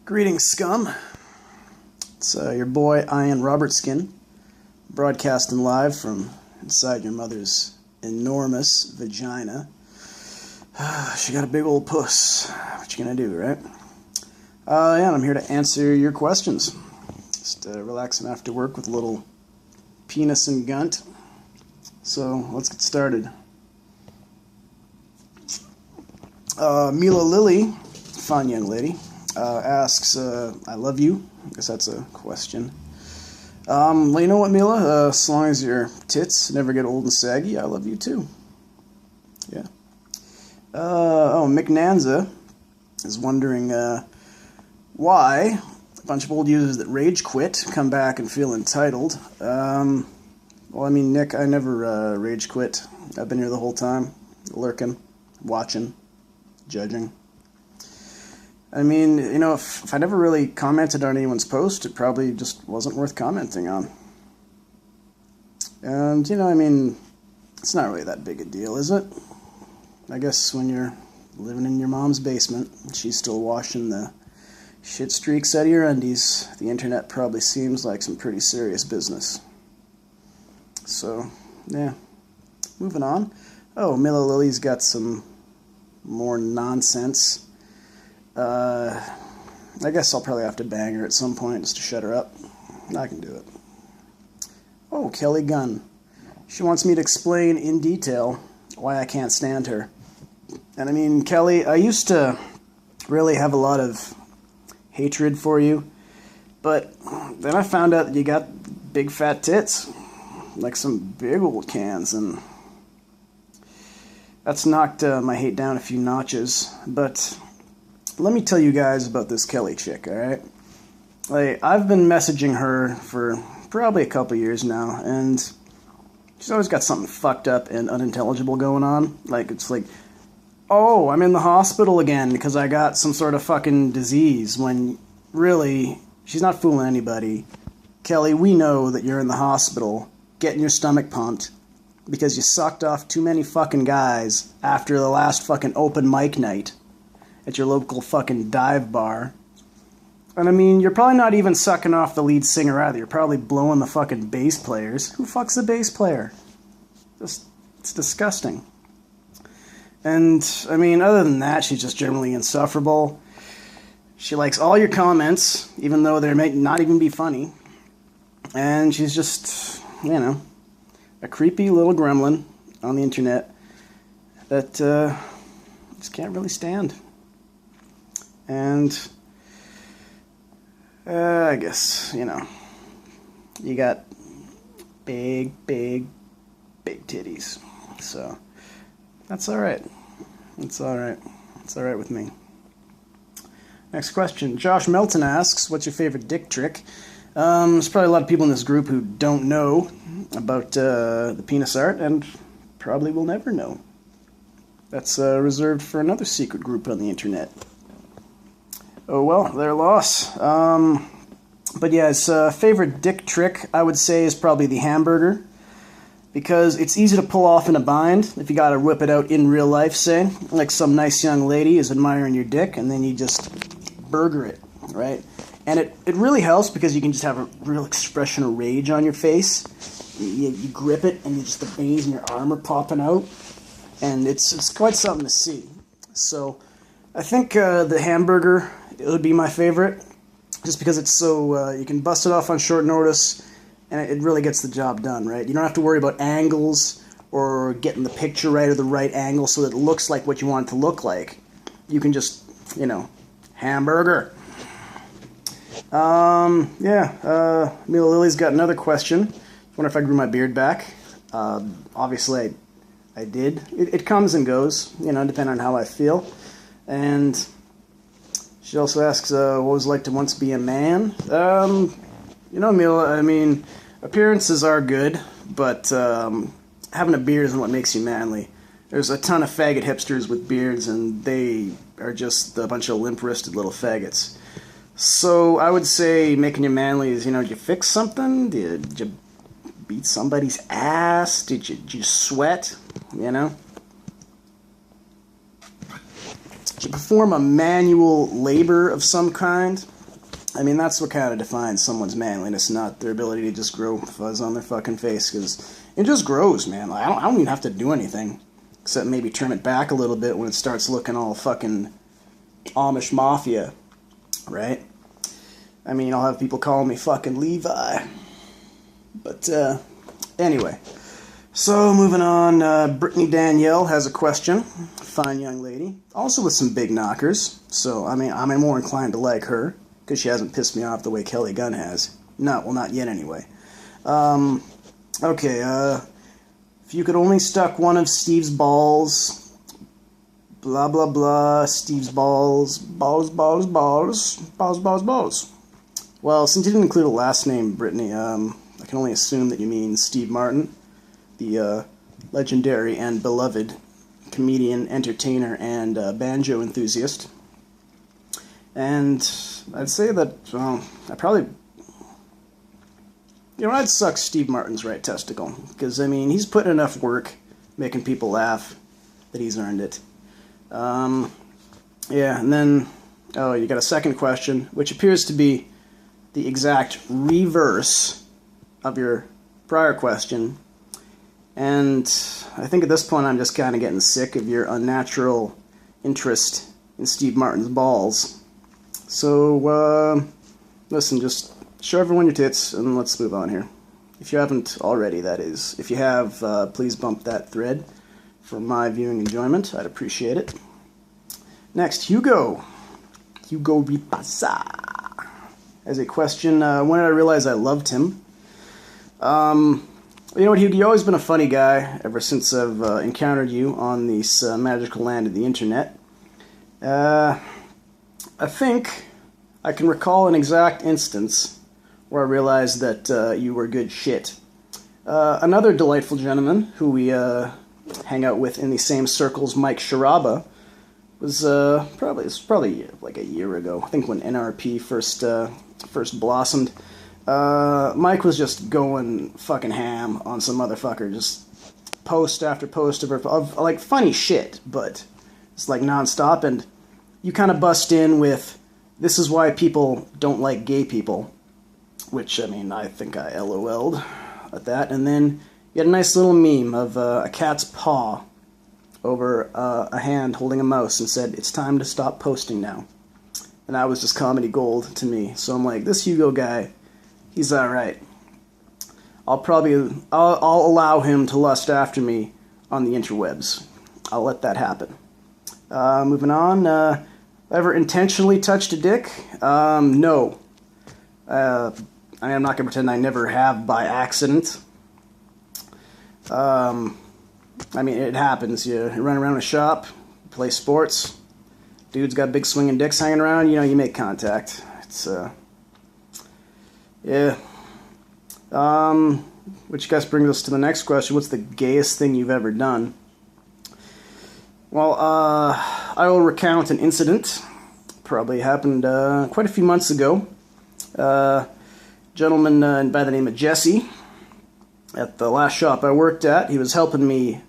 Greetings, scum. It's your boy, Ian Robertskin, broadcasting live from inside your mother's enormous vagina. She got a big old puss. What you gonna do, right? And I'm here to answer your questions. Just relaxing after work with a little penis and gunt. So, let's get started. Mila Lily, fine young lady, asks, I love you. I guess that's a question. Well, you know what, Mila? As long as your tits never get old and saggy, I love you too. Yeah. Mick Nanza is wondering why a bunch of old users that rage quit come back and feel entitled. Well, I mean, Nick, I never rage quit. I've been here the whole time, lurking, watching, judging. I mean, you know, if I never really commented on anyone's post, it probably just wasn't worth commenting on. And, you know, I mean, it's not really that big a deal, is it? I guess when you're living in your mom's basement, she's still washing the shit streaks out of your undies, the internet probably seems like some pretty serious business. So, yeah. Moving on. Oh, Mila Lily's got some more nonsense. I guess I'll probably have to bang her at some point just to shut her up. I can do it. Oh, Kelly Gunn. She wants me to explain in detail why I can't stand her. And I mean, Kelly, I used to really have a lot of hatred for you, but then I found out that you got big fat tits, like some big old cans, and that's knocked my hate down a few notches. But let me tell you guys about this Kelly chick, alright? Like, I've been messaging her for probably a couple years now, and she's always got something fucked up and unintelligible going on. Like, it's like, oh, I'm in the hospital again because I got some sort of fucking disease, when really, she's not fooling anybody. Kelly, we know that you're in the hospital getting your stomach pumped because you sucked off too many fucking guys after the last fucking open mic night at your local fucking dive bar. And I mean, you're probably not even sucking off the lead singer either. You're probably blowing the fucking bass players. Who fucks a bass player? Just, it's disgusting. And, I mean, other than that, she's just generally insufferable. She likes all your comments, even though they may not even be funny. And she's just, you know, a creepy little gremlin on the internet that just can't really stand. And I guess, you know, you got big titties. So that's all right. It's all right. It's all right with me. Next question. Josh Melton asks, what's your favorite dick trick? There's probably a lot of people in this group who don't know about the penis art and probably will never know. That's reserved for another secret group on the internet. Oh well, their loss. But yeah, his favorite dick trick, I would say, is probably the hamburger. Because it's easy to pull off in a bind if you gotta whip it out in real life, say. Like some nice young lady is admiring your dick, and then you just burger it, right? And it really helps because you can just have a real expression of rage on your face. You grip it, and just the veins in your arm are popping out. And it's quite something to see. So I think the hamburger, it would be my favorite, just because it's so, you can bust it off on short notice, and it really gets the job done, right? You don't have to worry about angles or getting the picture right or the right angle so that it looks like what you want it to look like. You can just, you know, hamburger. Mila Lily's got another question. I wonder if I grew my beard back. Obviously I did. It comes and goes, you know, depending on how I feel. And she also asks, what was it like to once be a man? You know, Mila, I mean, appearances are good, but having a beard isn't what makes you manly. There's a ton of faggot hipsters with beards, and they are just a bunch of limp-wristed little faggots. So I would say making you manly is, you know, did you fix something? Did you beat somebody's ass? Did you sweat? You know? Did you perform a manual labor of some kind? I mean, that's what kind of defines someone's manliness, not their ability to just grow fuzz on their fucking face, because it just grows, man. Like, I don't even have to do anything, except maybe trim it back a little bit when it starts looking all fucking Amish Mafia, right? I mean, I'll have people calling me fucking Levi. But, anyway. So, moving on, Brittany Danielle has a question. Fine young lady. Also with some big knockers. So, I mean, I'm more inclined to like her, because she hasn't pissed me off the way Kelly Gunn has. No, well, not yet anyway. Okay, if you could only stuck one of Steve's balls, blah, blah, blah, Steve's balls. Well, since you didn't include a last name, Brittany, I can only assume that you mean Steve Martin, the legendary and beloved comedian, entertainer, and banjo enthusiast. And I'd say that, I'd suck Steve Martin's right testicle. Because, I mean, he's put in enough work making people laugh that he's earned it. Yeah, and then, you got a second question, which appears to be the exact reverse of your prior question. And I think at this point I'm just kind of getting sick of your unnatural interest in Steve Martin's balls. So, listen, just show everyone your tits and let's move on here. If you haven't already, that is. If you have, please bump that thread for my viewing enjoyment. I'd appreciate it. Next, Hugo. Hugo Ripasa has a question. When did I realize I loved him? You know what, Hugo, you've always been a funny guy ever since I've encountered you on this magical land of the internet. I think I can recall an exact instance where I realized that you were good shit. Another delightful gentleman who we hang out with in the same circles, Mike Sharaba, was probably like a year ago. I think when NRP first blossomed. Mike was just going fucking ham on some motherfucker, just post after post of like funny shit, but it's like nonstop, and you kind of bust in with, this is why people don't like gay people, which, I mean, I think I LOL'd at that, and then you had a nice little meme of a cat's paw over a hand holding a mouse and said, it's time to stop posting now. And that was just comedy gold to me, so I'm like, this Hugo guy, he's alright. I'll allow him to lust after me on the interwebs. I'll let that happen. Moving on, ever intentionally touched a dick? No. I mean, I'm not going to pretend I never have by accident. I mean, it happens. You run around a shop, play sports, dude's got big swinging dicks hanging around, you make contact. It's, yeah. Which I guess brings us to the next question. What's the gayest thing you've ever done? Well, I will recount an incident. Probably happened quite a few months ago. Gentleman by the name of Jesse, at the last shop I worked at, he was helping me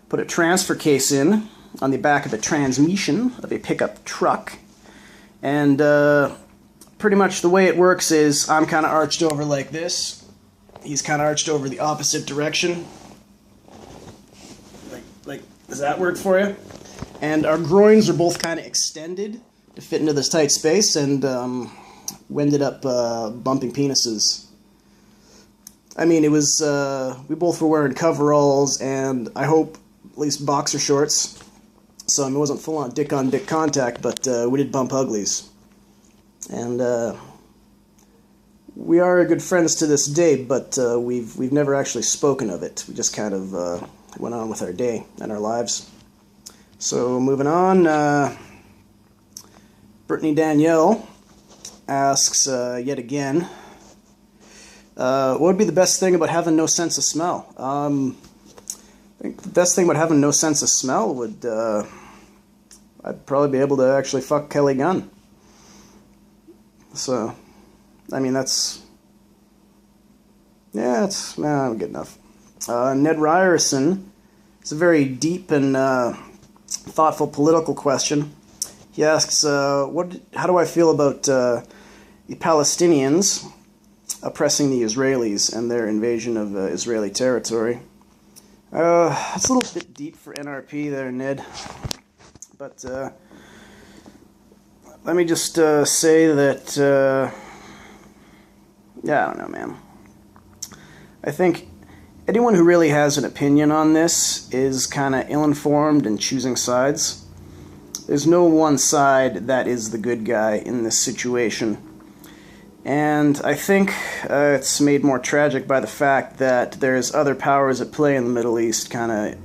put a transfer case in on the back of a transmission of a pickup truck. And pretty much the way it works is I'm kind of arched over like this. He's kind of arched over the opposite direction. Like, does that work for you? And our groins are both kind of extended to fit into this tight space, and we ended up bumping penises. I mean, it was, we both were wearing coveralls, and I hope at least boxer shorts. So, I mean, it wasn't full-on dick-on-dick contact, but we did bump uglies. And we are good friends to this day, but we've never actually spoken of it. We just kind of went on with our day and our lives. So, moving on, Brittany Danielle asks yet again, what would be the best thing about having no sense of smell? I think the best thing about having no sense of smell would, I'd probably be able to actually fuck Kelly Gunn. So, I mean, that's good enough. Ned Ryerson, it's a very deep and thoughtful political question. He asks, how do I feel about the Palestinians oppressing the Israelis and their invasion of Israeli territory. It's a little bit deep for NRP there, Ned. But let me just say that, yeah, I don't know, man. I think anyone who really has an opinion on this is kind of ill-informed and choosing sides. There's no one side that is the good guy in this situation. And I think it's made more tragic by the fact that there's other powers at play in the Middle East kind of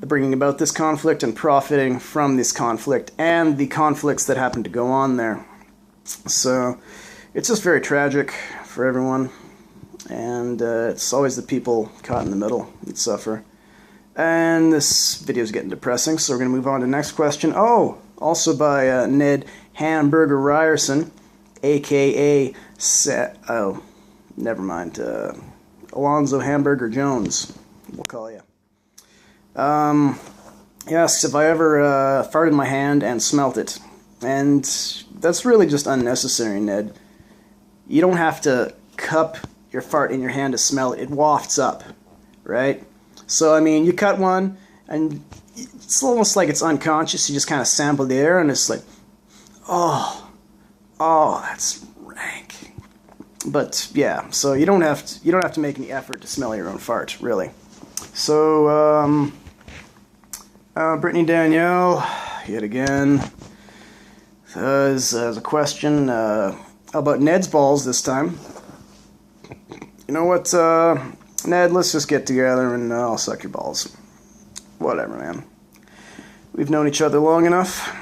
bringing about this conflict and profiting from this conflict and the conflicts that happen to go on there. So it's just very tragic for everyone. And it's always the people caught in the middle that suffer. And this video is getting depressing, so we're going to move on to the next question. Oh, also by Ned Hamburger Ryerson, a.k.a. oh, never mind. Alonzo Hamburger Jones, we'll call you. He asks if I ever farted in my hand and smelt it. And that's really just unnecessary, Ned. You don't have to cup your fart in your hand to smell it. It wafts up, right? So, I mean, you cut one, and it's almost like it's unconscious. You just kind of sample the air, and it's like, oh, that's rank. But yeah, so you don't have to make any effort to smell your own fart, really. So, Brittany Danielle, yet again, has a question about Ned's balls this time. You know what, Ned, let's just get together and I'll suck your balls. Whatever, man. We've known each other long enough.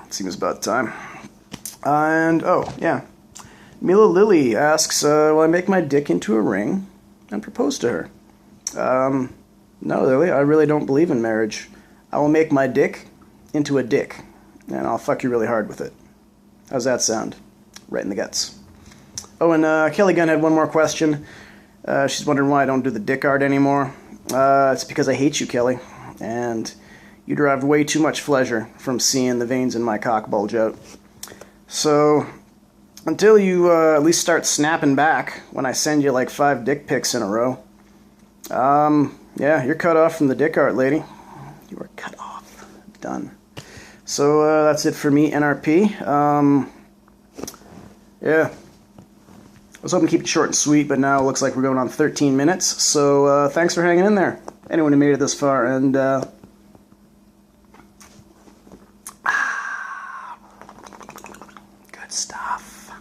It seems about time. And, oh, yeah. Mila Lily asks, will I make my dick into a ring and propose to her? No, Lily, I really don't believe in marriage. I will make my dick into a dick, and I'll fuck you really hard with it. How's that sound? Right in the guts. Oh, and Kelly Gunn had one more question. She's wondering why I don't do the dick art anymore. It's because I hate you, Kelly, and you derive way too much pleasure from seeing the veins in my cock bulge out. So, until you at least start snapping back when I send you like 5 dick pics in a row, yeah, you're cut off from the dick art, lady. You are cut off. Done. So, that's it for me, NRP. Yeah. I was hoping to keep it short and sweet, but now it looks like we're going on 13 minutes. So, thanks for hanging in there. Anyone who made it this far. And, good stuff.